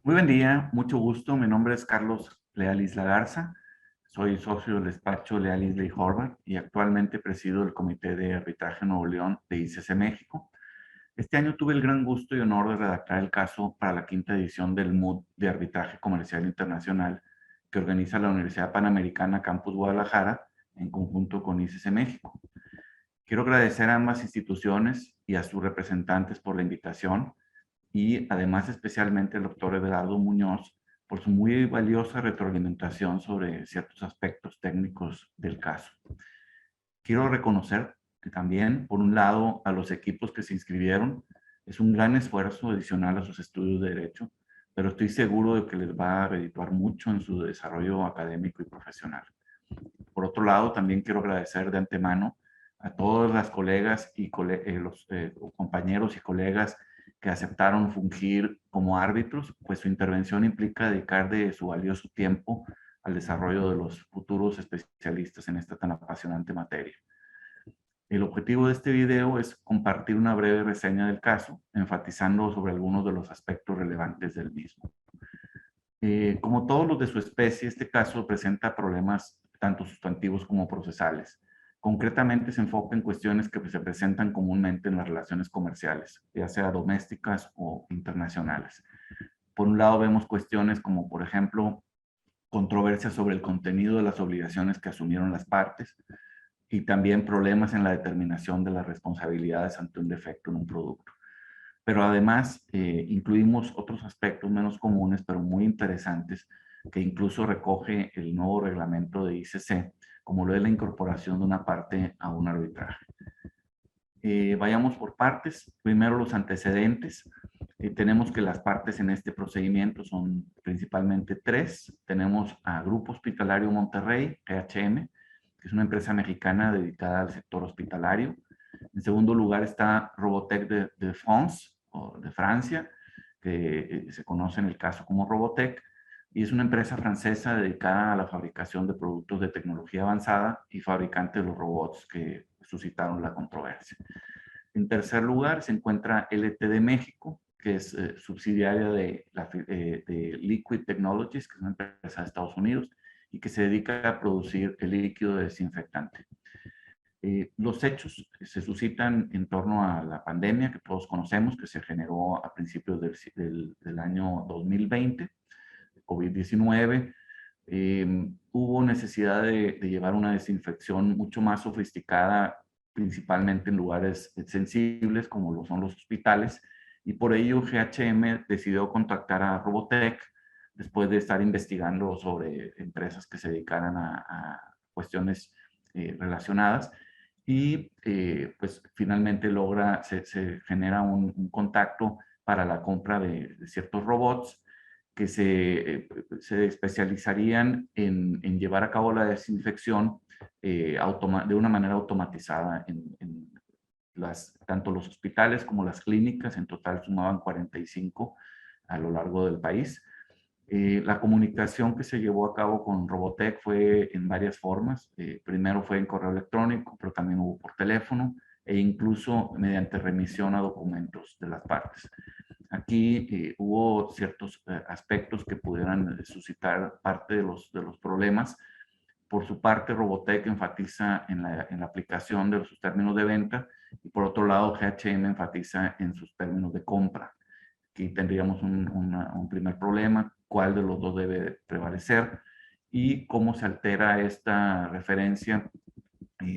Muy buen día, mucho gusto. Mi nombre es Carlos Leal Isla Garza. Soy socio del despacho Leal Isla y Horvath y actualmente presido el Comité de Arbitraje Nuevo León de ICC México. Este año tuve el gran gusto y honor de redactar el caso para la quinta edición del MUD de Arbitraje Comercial Internacional que organiza la Universidad Panamericana Campus Guadalajara en conjunto con ICC México. Quiero agradecer a ambas instituciones y a sus representantes por la invitación y además especialmente al doctor Everardo Muñoz por su muy valiosa retroalimentación sobre ciertos aspectos técnicos del caso. Quiero reconocer que también, por un lado, a los equipos que se inscribieron, es un gran esfuerzo adicional a sus estudios de Derecho, pero estoy seguro de que les va a redituar mucho en su desarrollo académico y profesional. Por otro lado, también quiero agradecer de antemano a todas las colegas y los compañeros y colegas que aceptaron fungir como árbitros, pues su intervención implica dedicar de su valioso tiempo al desarrollo de los futuros especialistas en esta tan apasionante materia. El objetivo de este video es compartir una breve reseña del caso, enfatizando sobre algunos de los aspectos relevantes del mismo. Como todos los de su especie, este caso presenta problemas tanto sustantivos como procesales. Concretamente se enfoca en cuestiones que se presentan comúnmente en las relaciones comerciales, ya sea domésticas o internacionales. Por un lado vemos cuestiones como, por ejemplo, controversias sobre el contenido de las obligaciones que asumieron las partes y también problemas en la determinación de las responsabilidades ante un defecto en un producto. Pero además incluimos otros aspectos menos comunes, pero muy interesantes, que incluso recoge el nuevo reglamento de ICC, como lo es la incorporación de una parte a un arbitraje. Vayamos por partes. Primero los antecedentes. Tenemos que las partes en este procedimiento son principalmente tres. Tenemos a Grupo Hospitalario Monterrey, GHM, que es una empresa mexicana dedicada al sector hospitalario. En segundo lugar está Robotech de France, o de Francia, que se conoce en el caso como Robotech, y es una empresa francesa dedicada a la fabricación de productos de tecnología avanzada y fabricante de los robots que suscitaron la controversia. En tercer lugar se encuentra LTD México, que es subsidiaria de Liquid Technologies, que es una empresa de Estados Unidos, y que se dedica a producir el líquido desinfectante. Los hechos se suscitan en torno a la pandemia que todos conocemos, que se generó a principios del año 2020, COVID-19. Hubo necesidad de llevar una desinfección mucho más sofisticada, principalmente en lugares sensibles como lo son los hospitales, y por ello GHM decidió contactar a Robotech después de estar investigando sobre empresas que se dedicaran a cuestiones relacionadas y pues finalmente se genera un contacto para la compra de ciertos robots que se especializarían en llevar a cabo la desinfección de una manera automatizada en tanto los hospitales como las clínicas. En total sumaban 45 a lo largo del país. La comunicación que se llevó a cabo con Robotech fue en varias formas. Primero fue en correo electrónico, pero también hubo por teléfono e incluso mediante remisión a documentos de las partes. Aquí hubo ciertos aspectos que pudieran suscitar parte de los problemas. Por su parte, Robotech enfatiza en la aplicación de sus términos de venta y por otro lado, GHM enfatiza en sus términos de compra. Aquí tendríamos un primer problema, cuál de los dos debe prevalecer y cómo se altera esta referencia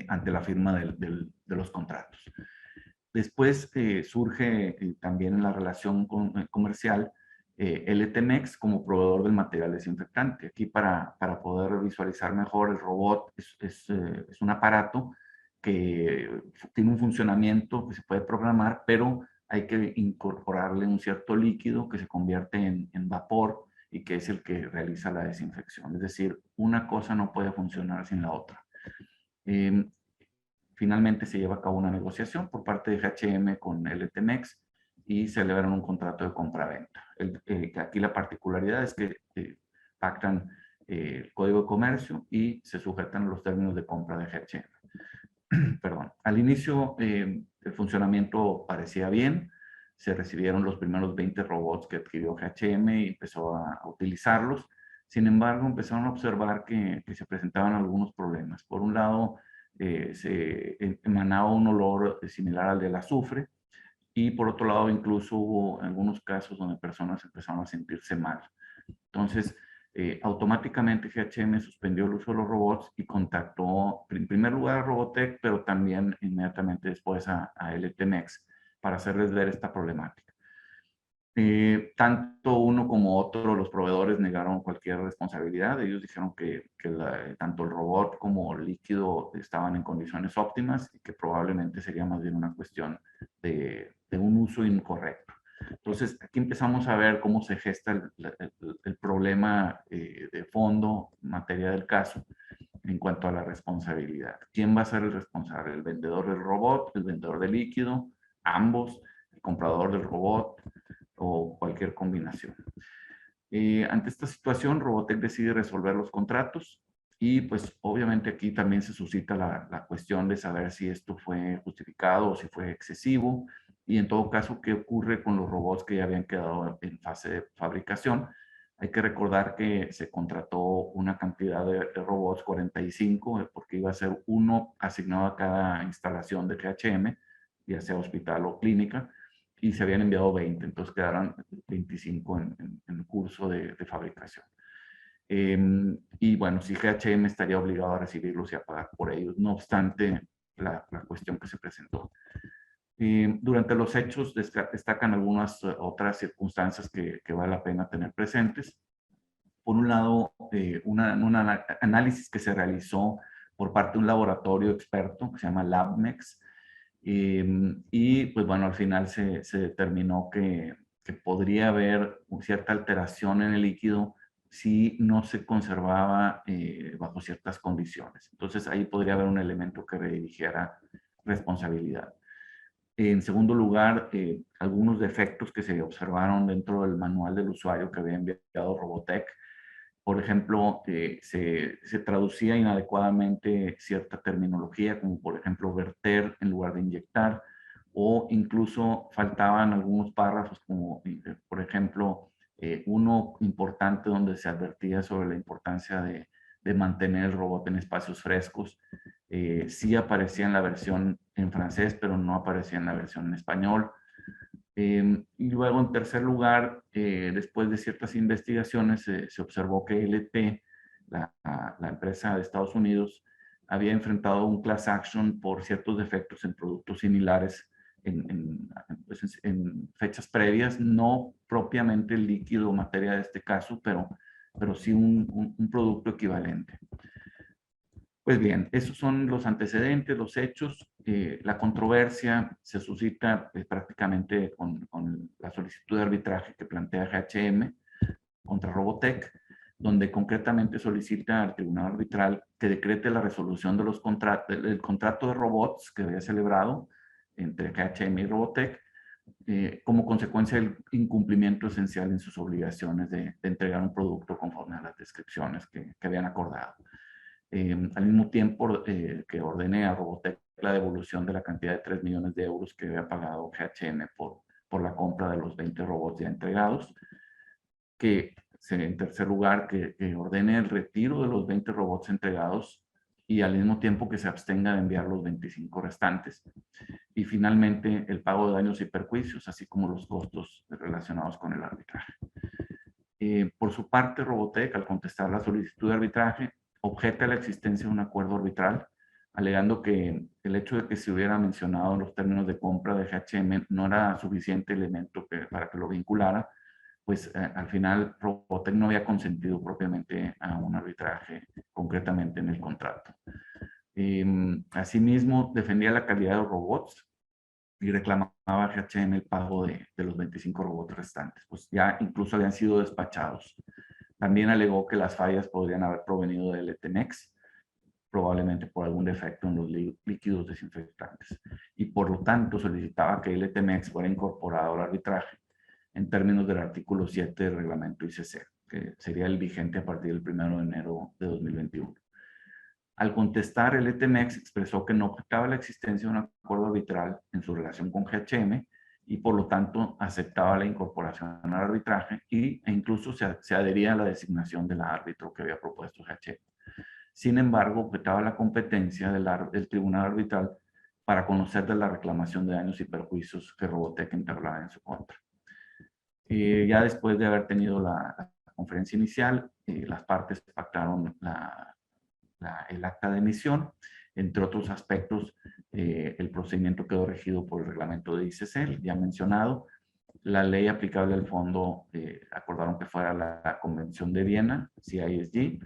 ante la firma de los contratos. Después surge también en la relación comercial LTMEX como proveedor del material desinfectante. Aquí para poder visualizar mejor el robot es un aparato que tiene un funcionamiento que se puede programar, pero hay que incorporarle un cierto líquido que se convierte en vapor y que es el que realiza la desinfección. Es decir, una cosa no puede funcionar sin la otra. Finalmente se lleva a cabo una negociación por parte de GHM con LTMEX y celebran un contrato de compra-venta. Aquí la particularidad es que pactan el código de comercio y se sujetan a los términos de compra de GHM. Perdón. Al inicio el funcionamiento parecía bien, se recibieron los primeros 20 robots que adquirió GHM y empezó a utilizarlos. Sin embargo, empezaron a observar que se presentaban algunos problemas. Por un lado, se emanaba un olor similar al del azufre, y por otro lado, incluso hubo algunos casos donde personas empezaron a sentirse mal. Entonces, automáticamente GHM suspendió el uso de los robots y contactó en primer lugar a Robotech, pero también inmediatamente después a LTMX para hacerles ver esta problemática. Tanto uno como otro, los proveedores negaron cualquier responsabilidad. Ellos dijeron que tanto el robot como el líquido estaban en condiciones óptimas y que probablemente sería más bien una cuestión de un uso incorrecto. Entonces, aquí empezamos a ver cómo se gesta el problema de fondo, materia del caso, en cuanto a la responsabilidad. ¿Quién va a ser el responsable? ¿El vendedor del robot, el vendedor del líquido, ambos, el comprador del robot o cualquier combinación? Ante esta situación, Robotech decide resolver los contratos y pues obviamente aquí también se suscita la cuestión de saber si esto fue justificado o si fue excesivo, y en todo caso, ¿qué ocurre con los robots que ya habían quedado en fase de fabricación? Hay que recordar que se contrató una cantidad de robots, 45, porque iba a ser uno asignado a cada instalación de GHM, ya sea hospital o clínica, y se habían enviado 20, entonces quedaron 25 en curso de fabricación. Y bueno, si GHM estaría obligado a recibirlos y a pagar por ellos, no obstante la cuestión que se presentó. Durante los hechos destacan algunas otras circunstancias que vale la pena tener presentes. Por un lado, un análisis que se realizó por parte de un laboratorio experto que se llama LabMex, y pues bueno, al final se determinó que podría haber cierta alteración en el líquido si no se conservaba bajo ciertas condiciones. Entonces ahí podría haber un elemento que redirigiera responsabilidad. En segundo lugar, algunos defectos que se observaron dentro del manual del usuario que había enviado Robotech. Por ejemplo, se traducía inadecuadamente cierta terminología, como por ejemplo verter en lugar de inyectar, o incluso faltaban algunos párrafos, como por ejemplo uno importante donde se advertía sobre la importancia de mantener el robot en espacios frescos. Sí aparecía en la versión en francés, pero no aparecía en la versión en español. Y luego, en tercer lugar, después de ciertas investigaciones, se observó que LT, la empresa de Estados Unidos, había enfrentado un class action por ciertos defectos en productos similares pues, en fechas previas, no propiamente el líquido o materia de este caso, pero sí un producto equivalente. Pues bien, esos son los antecedentes, los hechos. La controversia se suscita prácticamente con la solicitud de arbitraje que plantea GHM contra Robotech, donde concretamente solicita al tribunal arbitral que decrete la resolución de del contrato de robots que había celebrado entre GHM y Robotech, como consecuencia del incumplimiento esencial en sus obligaciones de entregar un producto conforme a las descripciones que habían acordado. Al mismo tiempo que ordene a Robotech la devolución de la cantidad de 3 millones de euros que había pagado GHM por la compra de los 20 robots ya entregados, que en tercer lugar que ordene el retiro de los 20 robots entregados y al mismo tiempo que se abstenga de enviar los 25 restantes, y finalmente el pago de daños y perjuicios, así como los costos relacionados con el arbitraje. Por su parte, Robotech, al contestar la solicitud de arbitraje, objeta la existencia de un acuerdo arbitral, alegando que el hecho de que se hubiera mencionado los términos de compra de GHM no era suficiente elemento para que lo vinculara, pues al final Robotech no había consentido propiamente a un arbitraje, concretamente en el contrato. Asimismo, defendía la calidad de los robots y reclamaba a GHM el pago de los 25 robots restantes, pues ya incluso habían sido despachados. También alegó que las fallas podrían haber provenido del LTMX, probablemente por algún defecto en los líquidos desinfectantes, y por lo tanto solicitaba que el LTMX fuera incorporado al arbitraje en términos del artículo 7 del reglamento ICC, que sería el vigente a partir del 1 de enero de 2021. Al contestar, el ETMEX expresó que no objetaba la existencia de un acuerdo arbitral en su relación con GHM y por lo tanto aceptaba la incorporación al arbitraje e incluso se adhería a la designación del árbitro que había propuesto GHM. Sin embargo, objetaba la competencia del tribunal arbitral para conocer de la reclamación de daños y perjuicios que Robotech entablaba en su contra. Ya después de haber tenido la conferencia inicial, las partes pactaron el acta de emisión. Entre otros aspectos, el procedimiento quedó regido por el reglamento de ICC, ya mencionado. La ley aplicable al fondo, acordaron que fuera la Convención de Viena, CISG.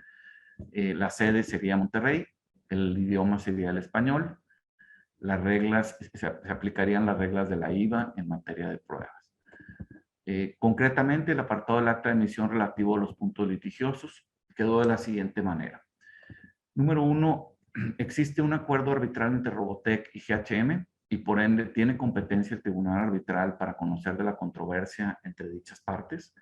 La sede sería Monterrey, el idioma sería el español. Las reglas, se aplicarían las reglas de la IVA en materia de pruebas. Concretamente, el apartado del acta de emisión relativo a los puntos litigiosos quedó de la siguiente manera. Número 1, existe un acuerdo arbitral entre Robotech y GHM y por ende tiene competencia el tribunal arbitral para conocer de la controversia entre dichas partes.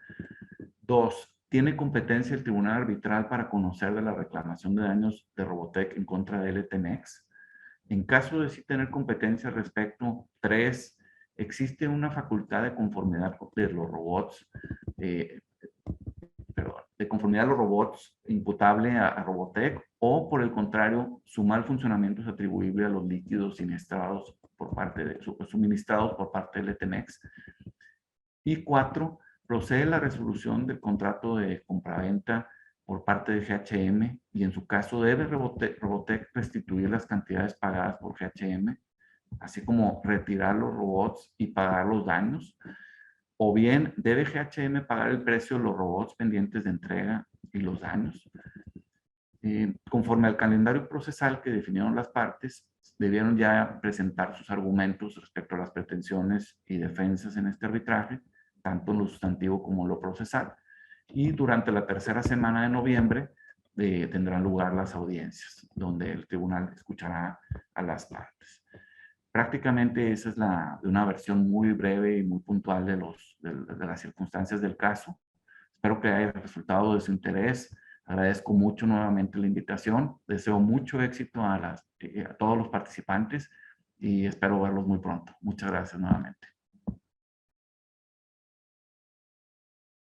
2, tiene competencia el tribunal arbitral para conocer de la reclamación de daños de Robotech en contra de LTMX. En caso de sí tener competencia al respecto. 3, existe una facultad de conformidad de los robots, de conformidad a los robots imputable a Robotech, o por el contrario, su mal funcionamiento es atribuible a los líquidos suministrados por parte de LTMX. Y 4, procede la resolución del contrato de compraventa por parte de GHM y en su caso debe Robotech restituir las cantidades pagadas por GHM, así como retirar los robots y pagar los daños, o bien debe GHM pagar el precio de los robots pendientes de entrega y los daños. Conforme al calendario procesal que definieron las partes, debieron ya presentar sus argumentos respecto a las pretensiones y defensas en este arbitraje, tanto en lo sustantivo como en lo procesal. Y durante la tercera semana de noviembre tendrán lugar las audiencias, donde el tribunal escuchará a las partes. Prácticamente esa es una versión muy breve y muy puntual de las circunstancias del caso. Espero que haya resultado de su interés. Agradezco mucho nuevamente la invitación. Deseo mucho éxito a todos los participantes y espero verlos muy pronto. Muchas gracias nuevamente.